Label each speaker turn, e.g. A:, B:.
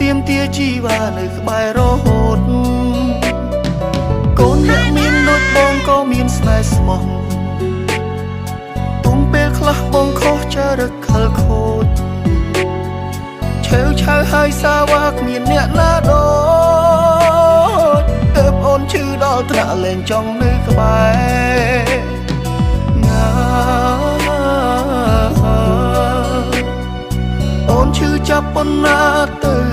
A: ទៀមទាជីវ៉ានៅក្បែររហូតកូនអ្នកមានដូចបងក៏មានស្នេហ៍ស្មោះទុំពេលខ្លះបងខុសចរិតខលខូចឆេវឆៅហើយសាវ៉ាគ្មានអ្នកណាដូចទើបអូនឈឺដល់ត្រាក់លែងចង់នៅក្បែរណាអូនឈឺចាប់ប៉ុណ្ណាទៅ